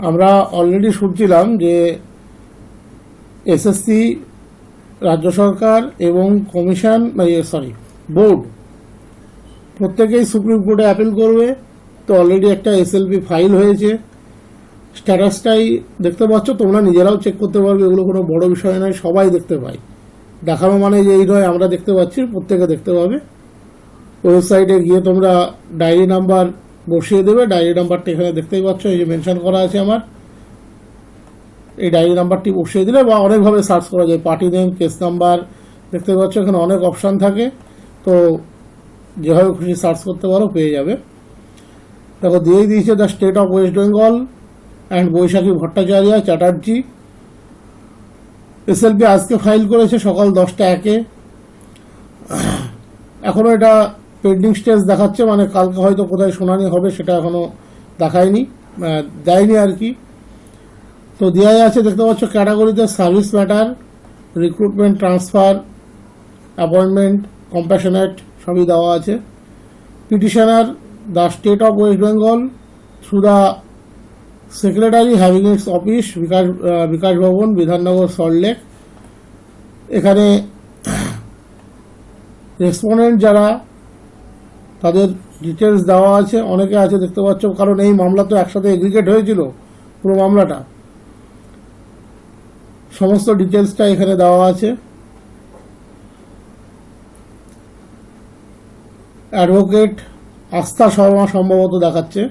আমরা অলরেডি শুনছিলাম যে এসএসসি, রাজ্য সরকার এবং কমিশন বোর্ড প্রত্যেকেই সুপ্রিম কোর্টে অ্যাপিল করবে। তো অলরেডি একটা এসএলপি ফাইল হয়েছে, স্ট্যাটাসটাই দেখতে পাচ্ছ, তোমরা নিজেরাও চেক করতে পারবে, এগুলো কোনো বড় বিষয় নয়, সবাই দেখতে পায়। দেখানো মানে যে এই নয় আমরা দেখতে পাচ্ছি, প্রত্যেকে দেখতে পাবে। ওয়েবসাইটে গিয়ে তোমরা ডায়েরি নাম্বার বসিয়ে দেবে, ডায়েরি নাম্বারটা এখানে দেখতেই পাচ্ছ, এই যে মেনশন করা আছে আমার, এই ডায়েরি নাম্বারটি বসিয়ে দিলে, বা অনেকভাবে সার্চ করা যায়, পার্টি নেম, কেস নাম্বার, দেখতে পাচ্ছ এখানে অনেক অপশান থাকে, তো যেভাবে খুশি সার্চ করতে পারো, পেয়ে যাবে। দেখো দিয়েই দিয়েছে the state of West Bengal and Baishakhi Bhattacharya Chatterjee. SLP আজকে ফাইল করেছে সকাল 10টা 1-এ। এখনও এটা পেন্ডিং স্টেজ দেখাচ্ছে, মানে কালকে হয়তো কোথায় শুনানি হবে সেটা এখনও দেখায়নি, দেয়নি আর কি। তো দেওয়া আছে দেখতে পাচ্ছ ক্যাটাগরিতে service matter, recruitment, transfer, appointment, compassionate সবই দেওয়া আছে। Petitioner the state of West Bengal through the secretary having its office Bikash Bhavan, Bidhannagar, Salt Lake. এখানে রেসপন্ডেন্ট যারা, তাদের ডিটেলস দেওয়া আছে, অনেকে আছে দেখতে পাচ্ছ, কারণ এই মামলা তো একসাথে এগ্রিগেট হয়েছিল, পুরো মামলাটা, সমস্ত ডিটেলসটা এখানে দেওয়া আছে। অ্যাডভোকেট আস্থা শর্মা সম্ভবত দেখাচ্ছে।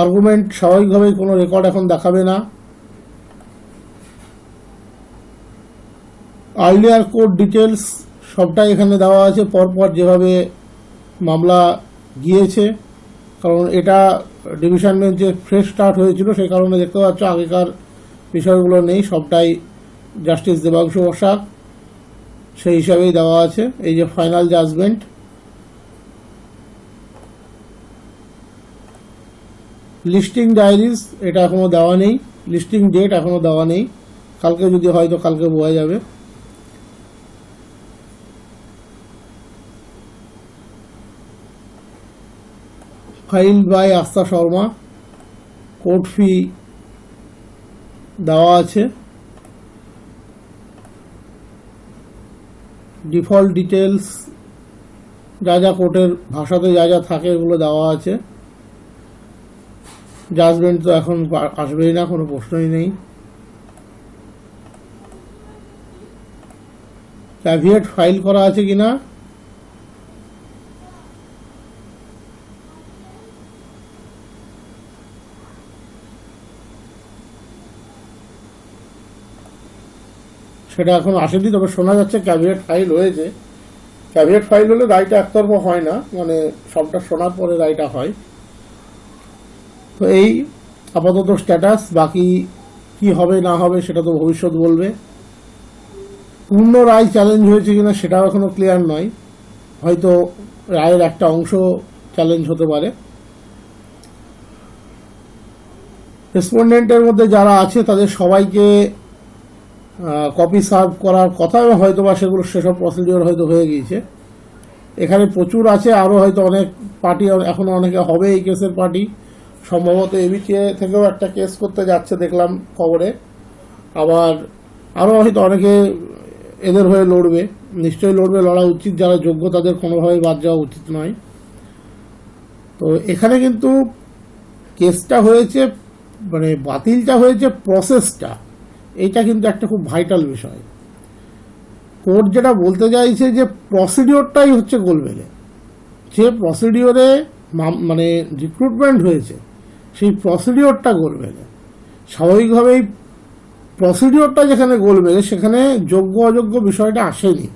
আর্গুমেন্ট স্বাভাবিকভাবেই কোনো রেকর্ড এখন দেখাবে না। আর্লিয়ার কোর্ট ডিটেলস সবটাই এখানে দেওয়া আছে, পরপর যেভাবে মামলা গিয়েছে, কারণ এটা ডিভিশন বেঞ্চে ফ্রেশ স্টার্ট হয়েছিল, সেই কারণে দেখতে পাচ্ছ আগেকার বিষয়গুলো নেই, সবটাই জাস্টিস দেবাংশু বসাক সেই হিসাবেই দেওয়া আছে। এই যে ফাইনাল জাজমেন্ট, লিস্টিং ডায়েরিজ এটা এখনও দেওয়া নেই, লিস্টিং ডেট এখনও দেওয়া নেই, কালকে যদি হয় তো কালকে বোঝা যাবে। ফাইল বাই আস্থা শর্মা, কোর্ট ফি দেওয়া আছে, ডিফল্ট ডিটেলস যা যা কোর্টের ভাষাতে যা যা থাকে এগুলো দেওয়া আছে। জাজমেন্ট তো এখন আসবেই না, কোনো প্রশ্নই নেই। ক্যাভিয়েট ফাইল করা আছে কিনা, সেটা এখন আসেনি, তবে শোনা যাচ্ছে ক্যাভিয়েট ফাইল হয়েছে। ক্যাভিয়েট ফাইল হলে রায়টা একতরফা হয় না, মানে সবটা শোনার পরে রায়টা হয়। তো এই আপাতত স্ট্যাটাস, বাকি কি হবে না হবে সেটা তো ভবিষ্যৎ বলবে। পূর্ণ রায় চ্যালেঞ্জ হয়েছে কিনা সেটাও এখনো ক্লিয়ার নয়, হয়তো রায়ের একটা অংশ চ্যালেঞ্জ হতে পারে। রেসপন্ডেন্টের মধ্যে যারা আছে তাদের সবাইকে কপি সার্ভ করার কথা, এবং হয়তো বা সেগুলো সেসব প্রসিডিওর হয়তো হয়ে গিয়েছে। এখানে প্রচুর আছে, আরও হয়তো অনেক পার্টি এখনও অনেকে হবে এই কেসের পার্টি, সম্ভবত এবিটিএ থেকেও একটা কেস করতে যাচ্ছে দেখলাম খবরে, আবার আরও হয়তো অনেকে এদের হয়ে লড়বে, নিশ্চয়ই লড়বে, লড়া উচিত, যারা যোগ্য তাদের কোনোভাবেই বাদ যাওয়া উচিত নয়। তো এখানে কিন্তু কেসটা হয়েছে, মানে বাতিলটা হয়েছে প্রসেসটা, এইটা কিন্তু একটা খুব ভাইটাল বিষয়। কোর্ট যেটা বলতে চাইছে যে প্রসিডিওরটাই হচ্ছে গোলমেলে, যে প্রসিডিওরে মানে রিক্রুটমেন্ট হয়েছে সেই প্রসিডিওরটা গোলমেলে। স্বাভাবিকভাবেই প্রসিডিওরটা যেখানে গোলমেলে সেখানে যোগ্য অযোগ্য বিষয়টা আসেনি,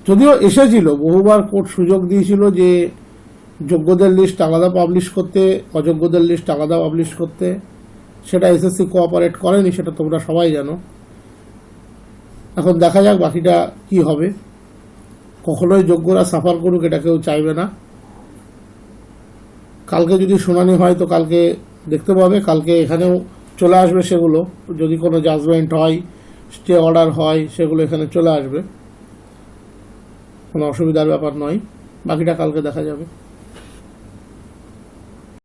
যদিও এসেছিল, বহুবার কোর্ট সুযোগ দিয়েছিল যে যোগ্যদের লিস্ট আলাদা পাবলিশ করতে, অযোগ্যদের লিস্ট আলাদা পাবলিশ করতে, সেটা এসএসসি কোঅপারেট করেনি, সেটা তোমরা সবাই জানো। এখন দেখা যাক বাকিটা কি হবে। কখনোই যোগ্যরা সাফার করুক এটা কেউ চাইবে না। কালকে যদি শুনানি হয় তো কালকে দেখতে পাবে, কালকে এখানেও চলে আসবে সেগুলো, যদি কোনো জাজমেন্ট হয়, স্টে অর্ডার হয়, সেগুলো এখানে চলে আসবে, কোনো অসুবিধার ব্যাপার নয়। বাকিটা কালকে দেখা যাবে।